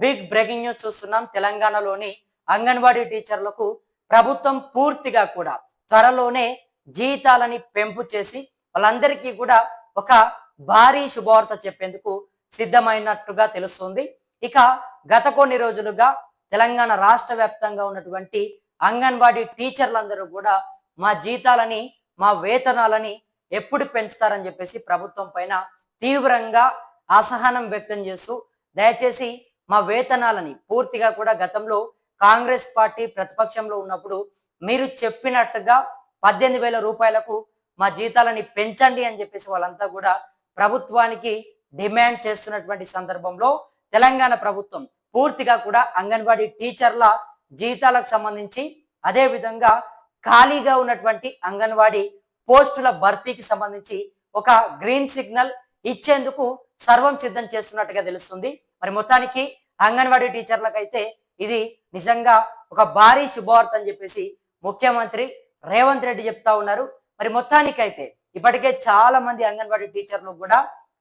Big breaking news చూస్తున్నాం. తెలంగాణలోని అంగన్వాడీ టీచర్లకు ప్రభుత్వం పూర్తిగా కూడా త్వరలోనే జీతాలని పెంపు చేసి వాళ్ళందరికీ కూడా ఒక భారీ శుభవార్త చెప్పేందుకు సిద్ధమైనట్టుగా తెలుస్తుంది. ఇక గత కొన్ని రోజులుగా తెలంగాణ రాష్ట్ర వ్యాప్తంగా ఉన్నటువంటి అంగన్వాడీ టీచర్లందరూ కూడా మా జీతాలని, మా వేతనాలని ఎప్పుడు పెంచుతారని చెప్పేసి ప్రభుత్వం పైన తీవ్రంగా అసహనం వ్యక్తం చేస్తూ, దయచేసి మా వేతనాలని పూర్తిగా కూడా గతంలో కాంగ్రెస్ పార్టీ ప్రతిపక్షంలో ఉన్నప్పుడు మీరు చెప్పినట్టుగా 18,000 రూపాయలకు మా జీతాలని పెంచండి అని చెప్పేసి వాళ్ళంతా కూడా ప్రభుత్వానికి డిమాండ్ చేస్తున్నటువంటి సందర్భంలో తెలంగాణ ప్రభుత్వం పూర్తిగా కూడా అంగన్వాడీ టీచర్ల జీతాలకు సంబంధించి, అదే విధంగా ఖాళీగా ఉన్నటువంటి అంగన్వాడీ పోస్టుల భర్తీకి సంబంధించి ఒక గ్రీన్ సిగ్నల్ ఇచ్చేందుకు సర్వం సిద్ధం చేస్తున్నట్టుగా తెలుస్తుంది. మరి మొత్తానికి అంగన్వాడీ టీచర్లకైతే ఇది నిజంగా ఒక భారీ శుభవార్త అని చెప్పేసి ముఖ్యమంత్రి రేవంత్ రెడ్డి చెప్తా ఉన్నారు. మరి మొత్తానికైతే ఇప్పటికే చాలా మంది అంగన్వాడీ టీచర్లు కూడా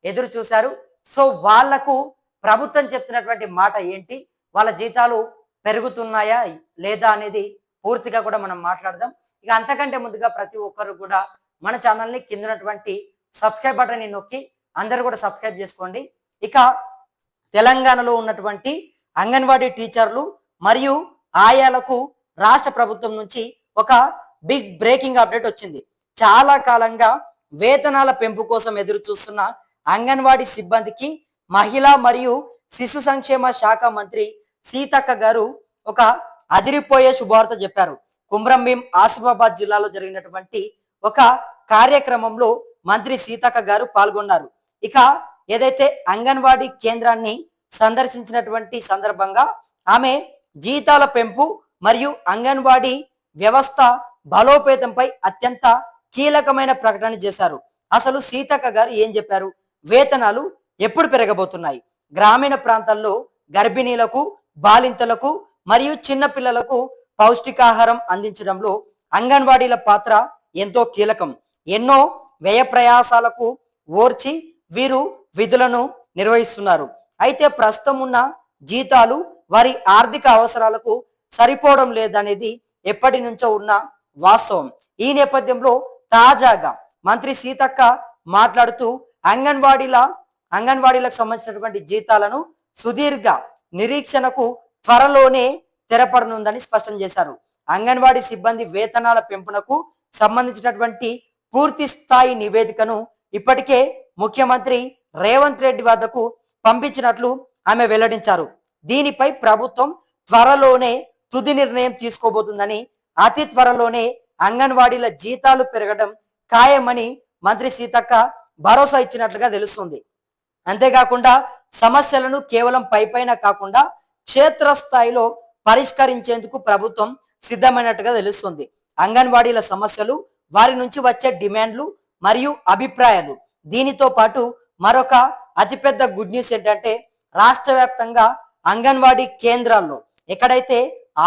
ఎదురు చూశారు. సో వాళ్లకు ప్రభుత్వం చెప్తున్నటువంటి మాట ఏంటి, వాళ్ళ జీతాలు పెరుగుతున్నాయా లేదా అనేది పూర్తిగా కూడా మనం మాట్లాడదాం. ఇక అంతకంటే ముందుగా ప్రతి ఒక్కరు కూడా మన ఛానల్ని కిందనటువంటి సబ్స్క్రైబ్ బటన్ని నొక్కి అందరూ కూడా సబ్స్క్రైబ్ చేసుకోండి. ఇక తెలంగాణలో ఉన్నటువంటి అంగన్వాడీ టీచర్లు మరియు ఆయాలకు రాష్ట్ర ప్రభుత్వం నుంచి ఒక బిగ్ బ్రేకింగ్ అప్డేట్ వచ్చింది. చాలా కాలంగా వేతనాల పెంపు కోసం ఎదురు చూస్తున్న అంగన్వాడీ సిబ్బందికి మహిళా మరియు శిశు సంక్షేమ శాఖ మంత్రి సీతక్క గారు ఒక అదిరిపోయే శుభవార్త చెప్పారు. కుమ్రంభీం ఆసిఫాబాద్ జిల్లాలో జరిగినటువంటి ఒక కార్యక్రమంలో మంత్రి సీతక్క గారు పాల్గొన్నారు. ఇక ఏదైతే అంగన్వాడీ కేంద్రాన్ని సందర్శించినటువంటి సందర్భంగా ఆమె జీతాల పెంపు మరియు అంగన్వాడీ వ్యవస్థ బలోపేతంపై అత్యంత కీలకమైన ప్రకటన చేశారు. అసలు సీతక్క గారు ఏం చెప్పారు, వేతనాలు ఎప్పుడు పెరగబోతున్నాయి, గ్రామీణ ప్రాంతాల్లో గర్భిణీలకు, బాలింతలకు మరియు చిన్నపిల్లలకు పౌష్టికాహారం అందించడంలో అంగన్వాడీల పాత్ర ఎంతో కీలకం. ఎన్నో వ్యయ ప్రయాసాలకు ఓర్చి వీరు విధులను నిర్వహిస్తున్నారు. అయితే ప్రస్తుతం ఉన్న జీతాలు వారి ఆర్థిక అవసరాలకు సరిపోవడం లేదనేది ఎప్పటి నుంచో ఉన్న వాస్తవం. ఈ నేపథ్యంలో తాజాగా మంత్రి సీతక్క మాట్లాడుతూ అంగన్వాడీలకు సంబంధించినటువంటి జీతాలను సుదీర్ఘ నిరీక్షణకు త్వరలోనే తెరపడనుందని స్పష్టం చేశారు. అంగన్వాడీ సిబ్బంది వేతనాల పెంపునకు సంబంధించినటువంటి పూర్తి స్థాయి నివేదికను ఇప్పటికే ముఖ్యమంత్రి రేవంత్ రెడ్డి వద్దకు పంపించినట్లు ఆమె వెల్లడించారు. దీనిపై ప్రభుత్వం త్వరలోనే తుది నిర్ణయం తీసుకోబోతుందని, అతి త్వరలోనే అంగన్వాడీల జీతాలు పెరగడం ఖాయమని మంత్రి సీతక్క భరోసా ఇచ్చినట్లుగా తెలుస్తుంది. అంతేకాకుండా సమస్యలను కేవలం పైపైన కాకుండా క్షేత్రస్థాయిలో పరిష్కరించేందుకు ప్రభుత్వం సిద్ధమైనట్టుగా తెలుస్తుంది. అంగన్వాడీల సమస్యలు, వారి నుంచి వచ్చే డిమాండ్లు మరియు అభిప్రాయాలు, దీనితో పాటు మరొక అతిపెద్ద గుడ్ న్యూస్ ఏంటంటే రాష్ట్ర వ్యాప్తంగా అంగన్వాడీ కేంద్రాల్లో ఎక్కడైతే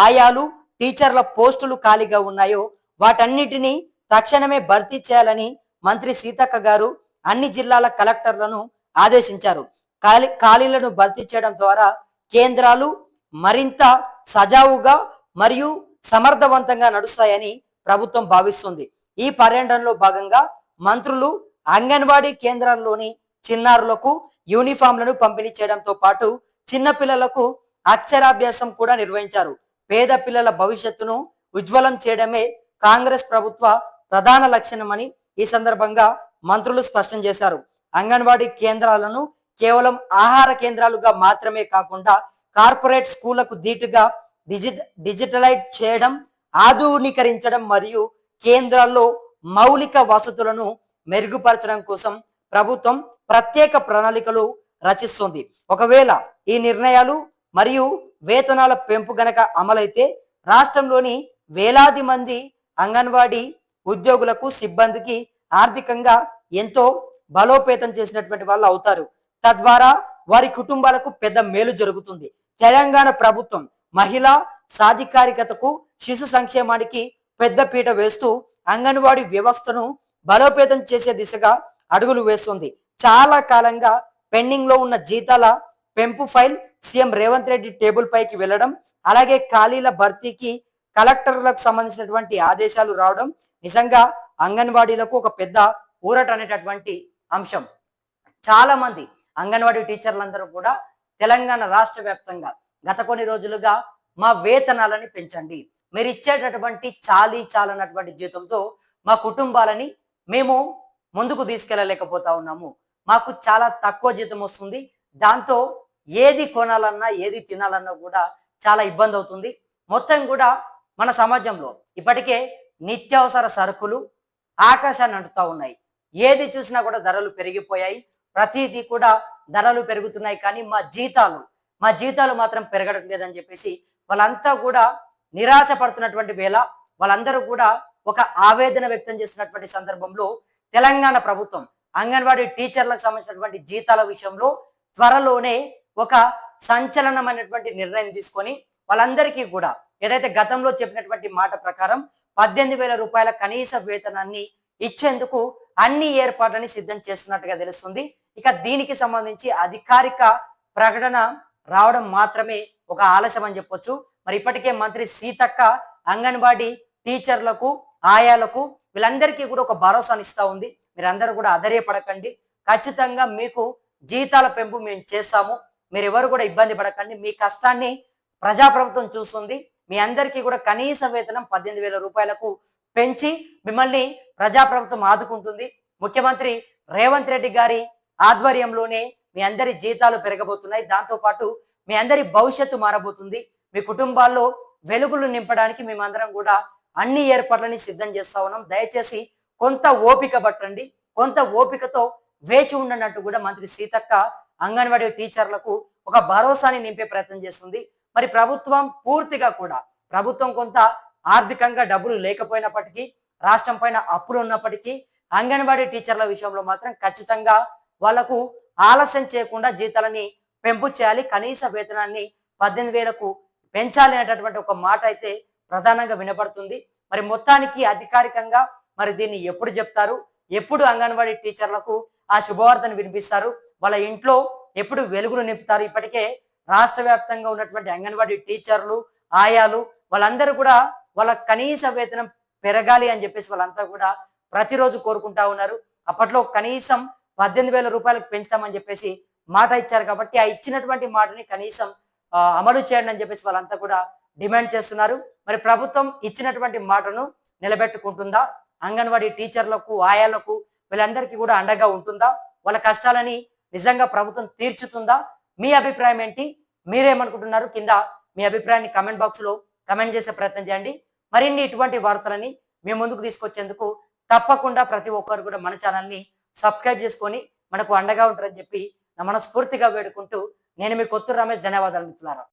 ఆయాలు, టీచర్ల పోస్టులు ఖాళీగా ఉన్నాయో వాటన్నిటినీ తక్షణమే భర్తీ చేయాలని మంత్రి సీతక్క గారు అన్ని జిల్లాల కలెక్టర్లను ఆదేశించారు. ఖాళీలను భర్తీ చేయడం ద్వారా కేంద్రాలు మరింత సజావుగా మరియు సమర్థవంతంగా నడుస్తాయని ప్రభుత్వం భావిస్తుంది. ఈ పర్యటనలో భాగంగా మంత్రులు అంగన్వాడీ కేంద్రాల్లోని చిన్నారులకు యూనిఫామ్లను పంపిణీ చేయడంతో పాటు చిన్నపిల్లలకు అక్షరాభ్యాసం కూడా నిర్వహించారు. పేద పిల్లల భవిష్యత్తును ఉజ్వలం చేయడమే కాంగ్రెస్ ప్రభుత్వ ప్రధాన లక్ష్యమని ఈ సందర్భంగా మంత్రులు స్పష్టం చేశారు. అంగన్వాడీ కేంద్రాలను కేవలం ఆహార కేంద్రాలుగా మాత్రమే కాకుండా కార్పొరేట్ స్కూళ్లకు ధీటుగా డిజిటలైజ్ చేయడం, ఆధునీకరించడం మరియు కేంద్రాల్లో మౌలిక వసతులను మెరుగుపరచడం కోసం ప్రభుత్వం ప్రత్యేక ప్రణాళికలు రచిస్తుంది. ఒకవేళ ఈ నిర్ణయాలు మరియు వేతనాల పెంపు గనక అమలైతే రాష్ట్రంలోని వేలాది మంది అంగన్వాడీ ఉద్యోగులకు, సిబ్బందికి ఆర్థికంగా ఎంతో బలోపేతం చేసినటువంటి వాళ్ళు అవుతారు. తద్వారా వారి కుటుంబాలకు పెద్ద మేలు జరుగుతుంది. తెలంగాణ ప్రభుత్వం మహిళా సాధికారికతకు, శిశు సంక్షేమానికి పెద్దపీట వేస్తూ అంగన్వాడీ వ్యవస్థను బలోపేతం చేసే దిశగా అడుగులు వేస్తుంది. చాలా కాలంగా పెండింగ్ లో ఉన్న జీతాల పెంపు file CM Revanth Reddy table పైకి వెళ్ళడం, అలాగే ఖాళీల భర్తీకి కలెక్టర్లకు సంబంధించినటువంటి ఆదేశాలు రావడం నిజంగా అంగన్వాడీలకు ఒక పెద్ద ఊరట అనేటటువంటి అంశం. చాలా మంది అంగన్వాడీ టీచర్లందరూ కూడా తెలంగాణ రాష్ట్ర వ్యాప్తంగా గత కొన్ని రోజులుగా మా వేతనాలని పెంచండి, మీరు ఇచ్చేటటువంటి చాలనటువంటి జీతంతో మా కుటుంబాలని మేము ముందుకు తీసుకెళ్ళలేకపోతా ఉన్నాము, మాకు చాలా తక్కువ జీతం వస్తుంది, దాంతో ఏది కొనాలన్నా ఏది తినాలన్నా కూడా చాలా ఇబ్బంది అవుతుంది. మొత్తం కూడా మన సమాజంలో ఇప్పటికే నిత్యావసర సరుకులు ఆకాశాన్ని అంటుతా ఉన్నాయి, ఏది చూసినా కూడా ధరలు పెరిగిపోయాయి, ప్రతిదీ కూడా ధరలు పెరుగుతున్నాయి, కానీ మా జీతాలు మాత్రం పెరగడం లేదని చెప్పేసి వాళ్ళంతా కూడా నిరాశ పడుతున్నటువంటి వేళ వాళ్ళందరూ కూడా ఒక ఆవేదన వ్యక్తం చేస్తున్నటువంటి సందర్భంలో తెలంగాణ ప్రభుత్వం అంగన్వాడీ టీచర్లకు సంబంధించినటువంటి జీతాల విషయంలో త్వరలోనే ఒక సంచలనమైనటువంటి నిర్ణయం తీసుకొని వాళ్ళందరికీ కూడా ఏదైతే గతంలో చెప్పినటువంటి మాట ప్రకారం 18,000 రూపాయల కనీస వేతనాన్ని ఇచ్చేందుకు అన్ని ఏర్పాట్లని సిద్ధం చేస్తున్నట్టుగా తెలుస్తుంది. ఇక దీనికి సంబంధించి అధికారిక ప్రకటన రావడం మాత్రమే ఒక ఆలస్యం అని చెప్పొచ్చు. మరి ఇప్పటికే మంత్రి సీతక్క అంగన్వాడీ టీచర్లకు ఆయాలకు వీళ్ళందరికీ కూడా ఒక భరోసాని ఇస్తా ఉంది. మీరందరూ కూడా అధైర్యపడకండి, ఖచ్చితంగా మీకు జీతాల పెంపు మేము చేస్తాము, మీరు ఎవరు కూడా ఇబ్బంది పడకండి, మీ కష్టాన్ని ప్రజాప్రభుత్వం చూస్తుంది, మీ అందరికీ కూడా కనీస వేతనం 18,000 రూపాయలకు పెంచి మిమ్మల్ని ప్రజాప్రభుత్వం ఆదుకుంటుంది. ముఖ్యమంత్రి రేవంత్ రెడ్డి గారి ఆధ్వర్యంలోనే మీ అందరి జీతాలు పెరగబోతున్నాయి, దాంతోపాటు మీ అందరి భవిష్యత్తు మారబోతుంది, మీ కుటుంబాల్లో వెలుగులు నింపడానికి మేమందరం కూడా అన్ని ఏర్పాట్లని సిద్ధం చేస్తా ఉన్నాం, దయచేసి కొంత ఓపిక పట్టండి, కొంత ఓపికతో వేచి ఉండనట్టు కూడా మంత్రి సీతక్క అంగన్వాడీ టీచర్లకు ఒక భరోసాని నింపే ప్రయత్నం చేస్తుంది. మరి ప్రభుత్వం కొంత ఆర్థికంగా డబ్బులు లేకపోయినప్పటికీ, రాష్ట్రం పైన అప్పులు ఉన్నప్పటికీ అంగన్వాడీ టీచర్ల విషయంలో మాత్రం ఖచ్చితంగా వాళ్లకు ఆలస్యం చేయకుండా జీతాలని పెంపు చేయాలి, కనీస వేతనాన్ని 18,000కు పెంచాలి అనేటటువంటి ఒక మాట అయితే ప్రధానంగా వినపడుతుంది. మరి మొత్తానికి అధికారికంగా మరి దీన్ని ఎప్పుడు చెప్తారు, ఎప్పుడు అంగన్వాడీ టీచర్లకు ఆ శుభవార్తను వినిపిస్తారు, వాళ్ళ ఇంట్లో ఎప్పుడు వెలుగులు నింపుతారు? ఇప్పటికే రాష్ట్ర వ్యాప్తంగా ఉన్నటువంటి అంగన్వాడీ టీచర్లు ఆయాలు వాళ్ళందరూ కూడా వాళ్ళ కనీస వేతనం పెరగాలి అని చెప్పేసి వాళ్ళంతా కూడా ప్రతిరోజు కోరుకుంటా ఉన్నారు. అప్పట్లో కనీసం 18,000 రూపాయలకు పెంచుతామని చెప్పేసి మాట ఇచ్చారు, కాబట్టి ఆ ఇచ్చినటువంటి మాటని కనీసం అమలు చేయండి అని చెప్పేసి వాళ్ళంతా కూడా డిమాండ్ చేస్తున్నారు. మరి ప్రభుత్వం ఇచ్చినటువంటి మాటను నిలబెట్టుకుంటుందా? అంగన్వాడీ టీచర్లకు ఆయాలకు వీళ్ళందరికీ కూడా అండగా ఉంటుందా? వాళ్ళ కష్టాలని నిజంగా ప్రభుత్వం తీర్చుతుందా? మీ అభిప్రాయం ఏంటి? మీరేమనుకుంటున్నారు? కింద మీ అభిప్రాయాన్ని కమెంట్ బాక్స్ లో కమెంట్ చేసే ప్రయత్నం చేయండి. మరిన్ని ఇటువంటి వార్తలని మీ ముందుకు తీసుకొచ్చేందుకు తప్పకుండా ప్రతి ఒక్కరు కూడా మన ఛానల్ని సబ్స్క్రైబ్ చేసుకొని మనకు అండగా ఉంటారని చెప్పి నా మనస్ఫూర్తిగా వేడుకుంటూ నేను మీ కొత్తూరు రమేష్. ధన్యవాదాలు మిత్రులారా.